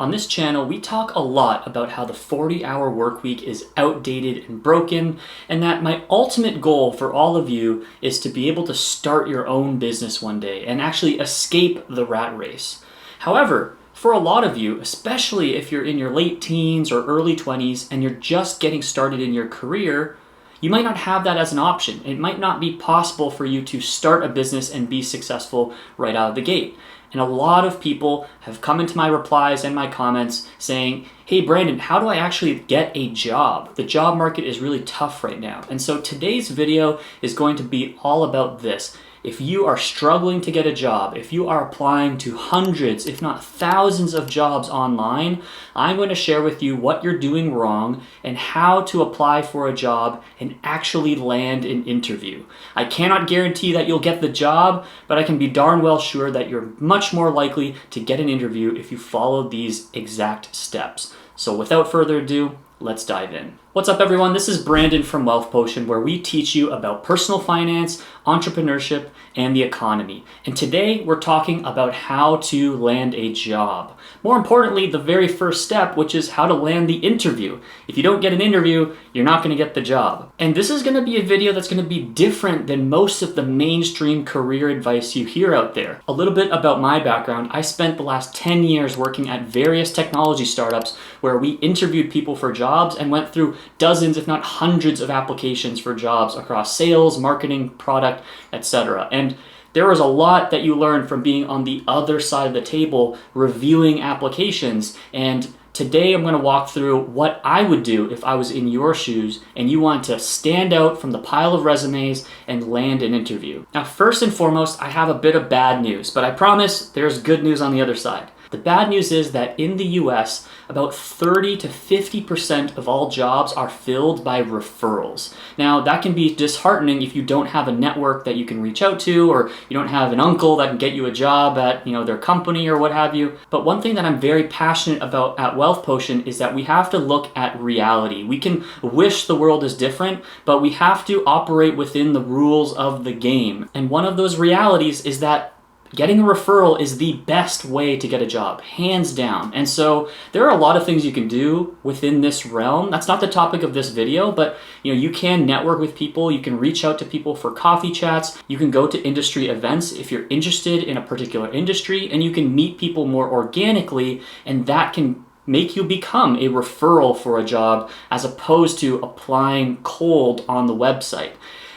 On this channel, we talk a lot about how the 40-hour work week is outdated and broken, and that my ultimate goal for all of you is to be able to start your own business one day and actually escape the rat race. However, for a lot of you, especially if you're in your late teens or early 20s and you're just getting started in your career, you might not have that as an option. It might not be possible for you to start a business and be successful right out of the gate. And a lot of people have come into my replies and my comments saying, hey Brandon, how do I actually get a job? The job market is really tough right now. And so today's video is going to be all about this. If you are struggling to get a job, if you are applying to hundreds, if not thousands of jobs online, I'm going to share with you what you're doing wrong and how to apply for a job and actually land an interview. I cannot guarantee that you'll get the job, but I can be darn well sure that you're much more likely to get an interview if you follow these exact steps. So without further ado, let's dive in. What's up everyone? This is Brandon from Wealth Potion, where we teach you about personal finance, entrepreneurship, and the economy. And today we're talking about how to land a job. More importantly, the very first step, which is how to land the interview. If you don't get an interview, you're not going to get the job. And this is going to be a video that's going to be different than most of the mainstream career advice you hear out there. A little bit about my background. I spent the last 10 years working at various technology startups where we interviewed people for jobs and went through dozens, if not hundreds of applications for jobs across sales, marketing, product, etc. And there was a lot that you learned from being on the other side of the table reviewing applications. And today I'm going to walk through what I would do if I was in your shoes and you want to stand out from the pile of resumes and land an interview. Now, first and foremost, I have a bit of bad news, but I promise there's good news on the other side. The bad news is that in the US, about 30 to 50% of all jobs are filled by referrals. Now, that can be disheartening if you don't have a network that you can reach out to, or you don't have an uncle that can get you a job at, their company or what have you. But one thing that I'm very passionate about at Wealth Potion is that we have to look at reality. We can wish the world is different, but we have to operate within the rules of the game. And one of those realities is that getting a referral is the best way to get a job, hands down. And so there are a lot of things you can do within this realm. That's not the topic of this video, but you can network with people, you can reach out to people for coffee chats, you can go to industry events if you're interested in a particular industry, and you can meet people more organically, and that can make you become a referral for a job as opposed to applying cold on the website.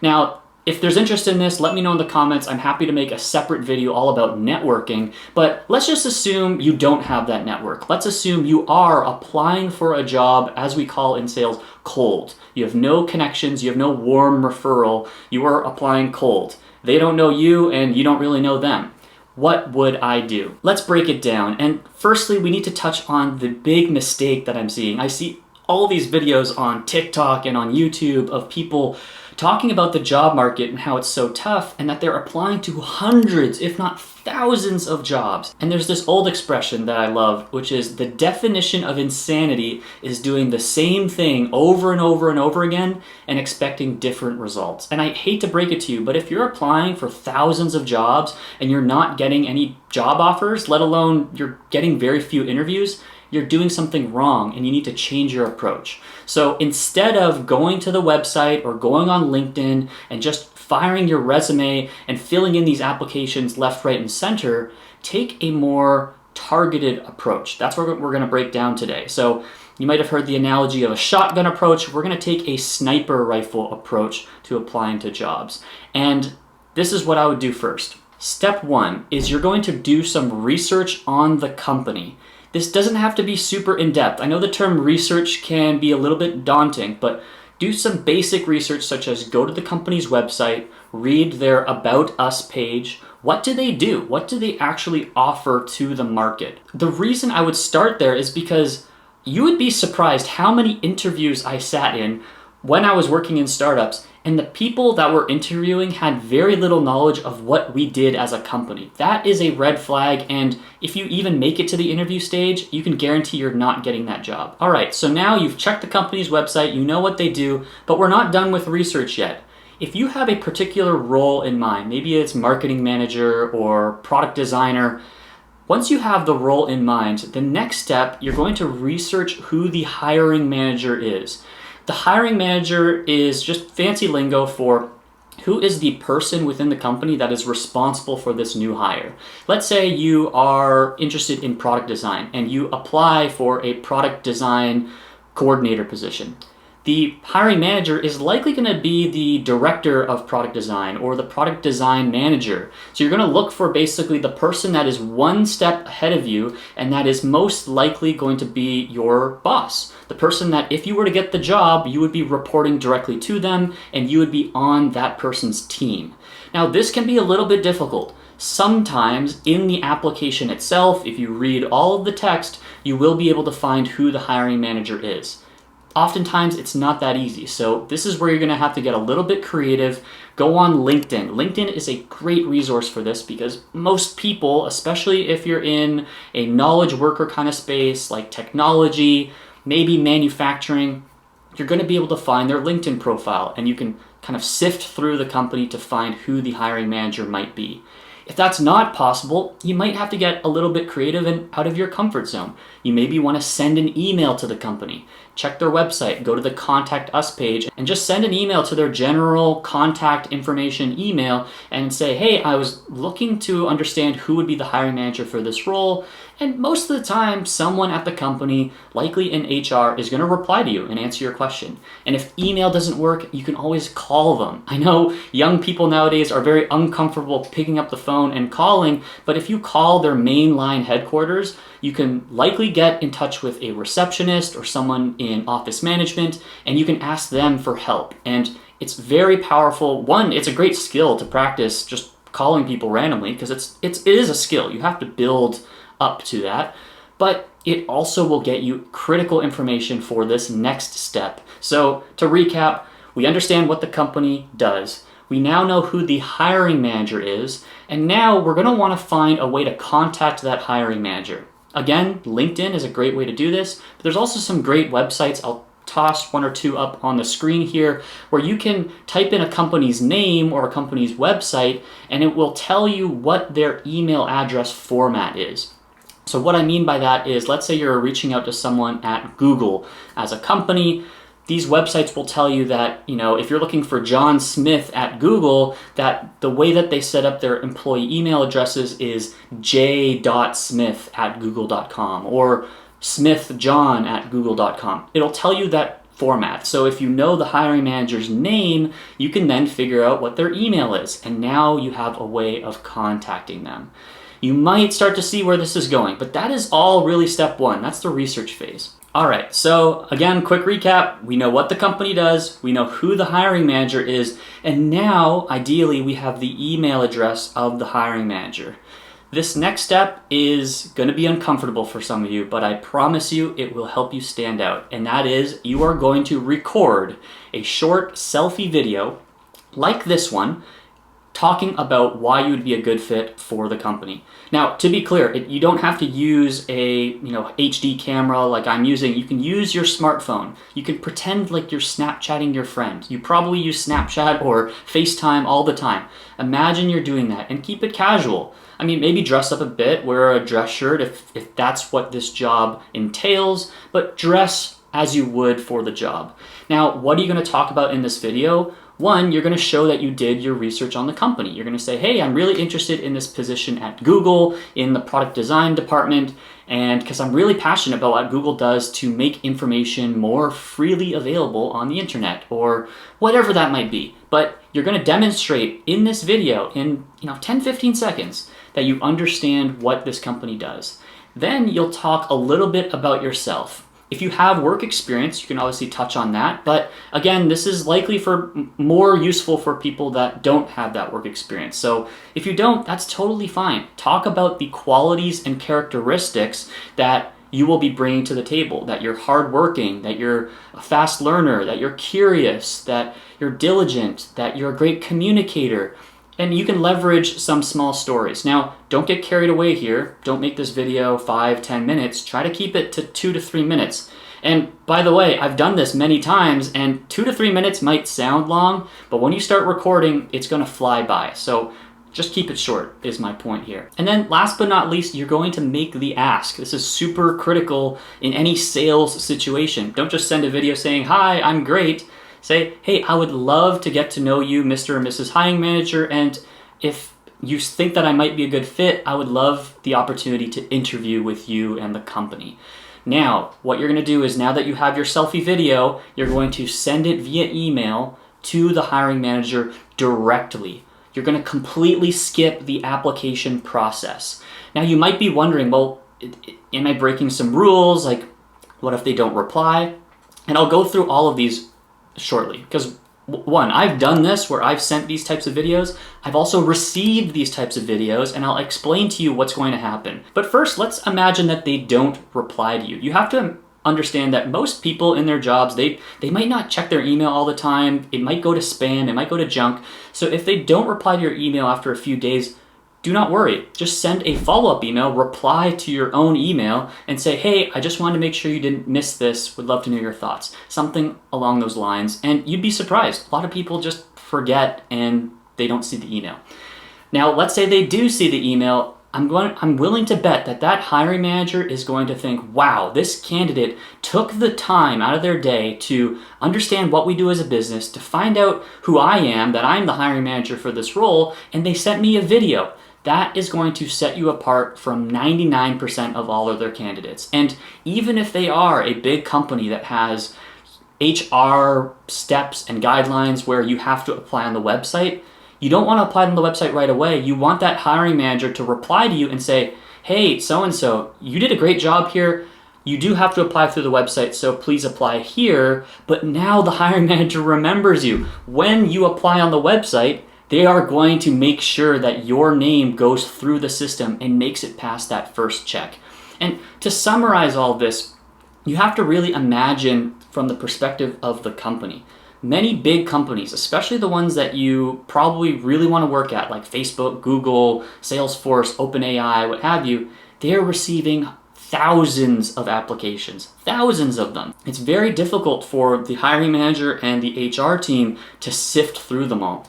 Now, if there's interest in this, let me know in the comments. I'm happy to make a separate video all about networking, but let's just assume you don't have that network. Let's assume you are applying for a job, as we call in sales, cold. You have no connections, you have no warm referral, you are applying cold. They don't know you and you don't really know them. What would I do? Let's break it down. And firstly, we need to touch on the big mistake that I'm seeing. I see all these videos on TikTok and on YouTube of people talking about the job market and how it's so tough, and that they're applying to hundreds, if not thousands of jobs. And there's this old expression that I love, which is the definition of insanity is doing the same thing over and over and over again and expecting different results. And I hate to break it to you, but if you're applying for thousands of jobs and you're not getting any job offers, let alone you're getting very few interviews, you're doing something wrong and you need to change your approach. So instead of going to the website or going on LinkedIn and just firing your resume and filling in these applications left, right, and center, take a more targeted approach. That's what we're going to break down today. So you might have heard the analogy of a shotgun approach. We're going to take a sniper rifle approach to applying to jobs. And this is what I would do first. Step one is you're going to do some research on the company. This doesn't have to be super in-depth. I know the term research can be a little bit daunting, but do some basic research such as go to the company's website, read their About Us page. What do they do? What do they actually offer to the market? The reason I would start there is because you would be surprised how many interviews I sat in when I was working in startups, and the people that were interviewing had very little knowledge of what we did as a company. That is a red flag, and if you even make it to the interview stage, you can guarantee you're not getting that job. All right, so now you've checked the company's website, you know what they do, but we're not done with research yet. If you have a particular role in mind, maybe it's marketing manager or product designer, Once you have the role in mind, the next step, you're going to research who the hiring manager is. The hiring manager is just fancy lingo for who is the person within the company that is responsible for this new hire. Let's say you are interested in product design and you apply for a product design coordinator position. The hiring manager is likely going to be the director of product design or the product design manager. So you're going to look for basically the person that is one step ahead of you and that is most likely going to be your boss. The person that if you were to get the job, you would be reporting directly to them and you would be on that person's team. Now this can be a little bit difficult. Sometimes in the application itself, if you read all of the text, you will be able to find who the hiring manager is. Oftentimes it's not that easy. So this is where you're going to have to get a little bit creative. Go on LinkedIn. LinkedIn is a great resource for this because most people, especially if you're in a knowledge worker kind of space like technology, maybe manufacturing, you're going to be able to find their LinkedIn profile and you can kind of sift through the company to find who the hiring manager might be. If that's not possible, you might have to get a little bit creative and out of your comfort zone. You maybe want to send an email to the company. Check their website, go to the Contact Us page, and just send an email to their general contact information email and say, hey, I was looking to understand who would be the hiring manager for this role. And most of the time, someone at the company, likely in HR, is going to reply to you and answer your question. And if email doesn't work, you can always call them. I know young people nowadays are very uncomfortable picking up the phone and calling, but if you call their mainline headquarters, you can likely get in touch with a receptionist or someone in office management, and you can ask them for help. And it's very powerful. One, it's a great skill to practice just calling people randomly because it is a skill. You have to build up to that, but it also will get you critical information for this next step. So to recap, we understand what the company does. We now know who the hiring manager is, and now we're going to want to find a way to contact that hiring manager. Again, LinkedIn is a great way to do this, but there's also some great websites. I'll toss one or two up on the screen here where you can type in a company's name or a company's website and it will tell you what their email address format is. So what I mean by that is, let's say you're reaching out to someone at Google as a company. These websites will tell you that, if you're looking for John Smith at Google, that the way that they set up their employee email addresses is j.smith@google.com or smithjohn@google.com. It'll tell you that format. So if you know the hiring manager's name, you can then figure out what their email is. And now you have a way of contacting them. You might start to see where this is going, but that is all really step one. That's the research phase. All right, so again, quick recap. We know what the company does, we know who the hiring manager is, and now, ideally, we have the email address of the hiring manager. This next step is going to be uncomfortable for some of you, but I promise you it will help you stand out, and that is you are going to record a short selfie video like this one, talking about why you would be a good fit for the company. Now, to be clear, you don't have to use a HD camera like I'm using. You can use your smartphone. You can pretend like you're Snapchatting your friend. You probably use Snapchat or FaceTime all the time. Imagine you're doing that and keep it casual. I mean, maybe dress up a bit, wear a dress shirt if that's what this job entails, but dress as you would for the job. Now, what are you going to talk about in this video? One, you're going to show that you did your research on the company. You're going to say, hey, I'm really interested in this position at Google in the product design department, and because I'm really passionate about what Google does to make information more freely available on the internet, or whatever that might be. But you're going to demonstrate in this video in 10-15 seconds that you understand what this company does. Then you'll talk a little bit about yourself. If you have work experience, you can obviously touch on that. But again, this is likely more useful for people that don't have that work experience. So if you don't, that's totally fine. Talk about the qualities and characteristics that you will be bringing to the table, that you're hardworking, that you're a fast learner, that you're curious, that you're diligent, that you're a great communicator. And you can leverage some small stories. Now, don't get carried away here. Don't make this video 5-10 minutes. Try to keep it to 2 to 3 minutes. And by the way, I've done this many times, and 2 to 3 minutes might sound long, but when you start recording, it's going to fly by. So Just keep it short is my point here. And then last but not least, you're going to make the ask. This is super critical in any sales situation. Don't just send a video saying, "Hi, I'm great." Say, "Hey, I would love to get to know you, Mr. or Mrs. Hiring Manager, and if you think that I might be a good fit, I would love the opportunity to interview with you and the company." Now, what you're gonna do is, now that you have your selfie video, you're going to send it via email to the hiring manager directly. You're going to completely skip the application process. Now, you might be wondering, well, am I breaking some rules? Like, what if they don't reply? And I'll go through all of these shortly, because one, I've done this where I've sent these types of videos. I've also received these types of videos, and I'll explain to you what's going to happen. But first, let's imagine that they don't reply to you. You have to understand that most people in their jobs, they might not check their email all the time. It might go to spam, it might go to junk. So if they don't reply to your email after a few days, do not worry. Just send a follow-up email, reply to your own email, and say, "Hey, I just wanted to make sure you didn't miss this. Would love to know your thoughts." Something along those lines. And you'd be surprised. A lot of people just forget and they don't see the email. Now, let's say they do see the email. I'm willing to bet that that hiring manager is going to think, "Wow, this candidate took the time out of their day to understand what we do as a business, to find out who I am, that I'm the hiring manager for this role, and they sent me a video." That is going to set you apart from 99% of all of their candidates. And even if they are a big company that has HR steps and guidelines where you have to apply on the website, you don't want to apply on the website right away. You want that hiring manager to reply to you and say, "Hey, so-and-so, you did a great job here. You do have to apply through the website, so please apply here." But now the hiring manager remembers you. When you apply on the website, they are going to make sure that your name goes through the system and makes it past that first check. And to summarize all this, you have to really imagine from the perspective of the company. Many big companies, especially the ones that you probably really want to work at, like Facebook, Google, Salesforce, OpenAI, what have you, they're receiving thousands of applications, thousands of them. It's very difficult for the hiring manager and the HR team to sift through them all.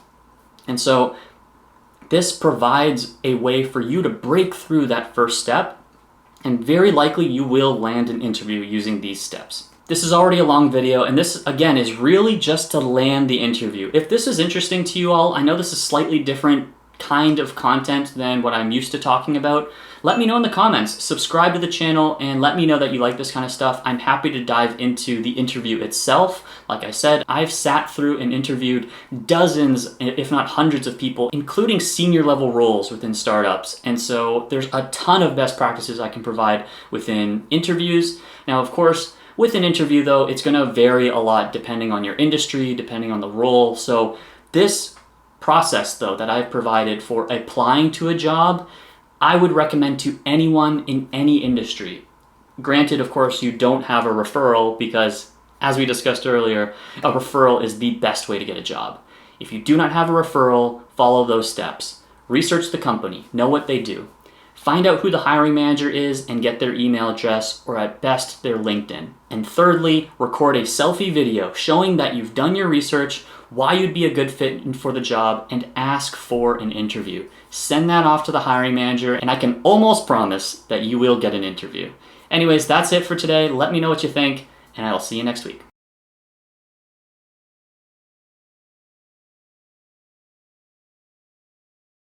And so this provides a way for you to break through that first step, and very likely you will land an interview using these steps. This is already a long video, and this, again, is really just to land the interview. If this is interesting to you all, I know this is slightly different kind of content than what I'm used to talking about. Let me know in the comments. Subscribe to the channel and let me know that you like this kind of stuff. I'm happy to dive into the interview itself. Like I said, I've sat through and interviewed dozens, if not hundreds of people, including senior level roles within startups. And so there's a ton of best practices I can provide within interviews. Now, of course, with an interview though, it's gonna vary a lot depending on your industry, depending on the role. So this process though that I've provided for applying to a job, I would recommend to anyone in any industry. Granted, of course, you don't have a referral because, as we discussed earlier, a referral is the best way to get a job. If you do not have a referral, follow those steps. Research the company, know what they do. Find out who the hiring manager is and get their email address, or at best, their LinkedIn. And thirdly, record a selfie video showing that you've done your research, why you'd be a good fit for the job, and ask for an interview. Send that off to the hiring manager, and I can almost promise that you will get an interview. Anyways, that's it for today. Let me know what you think, and I will see you next week.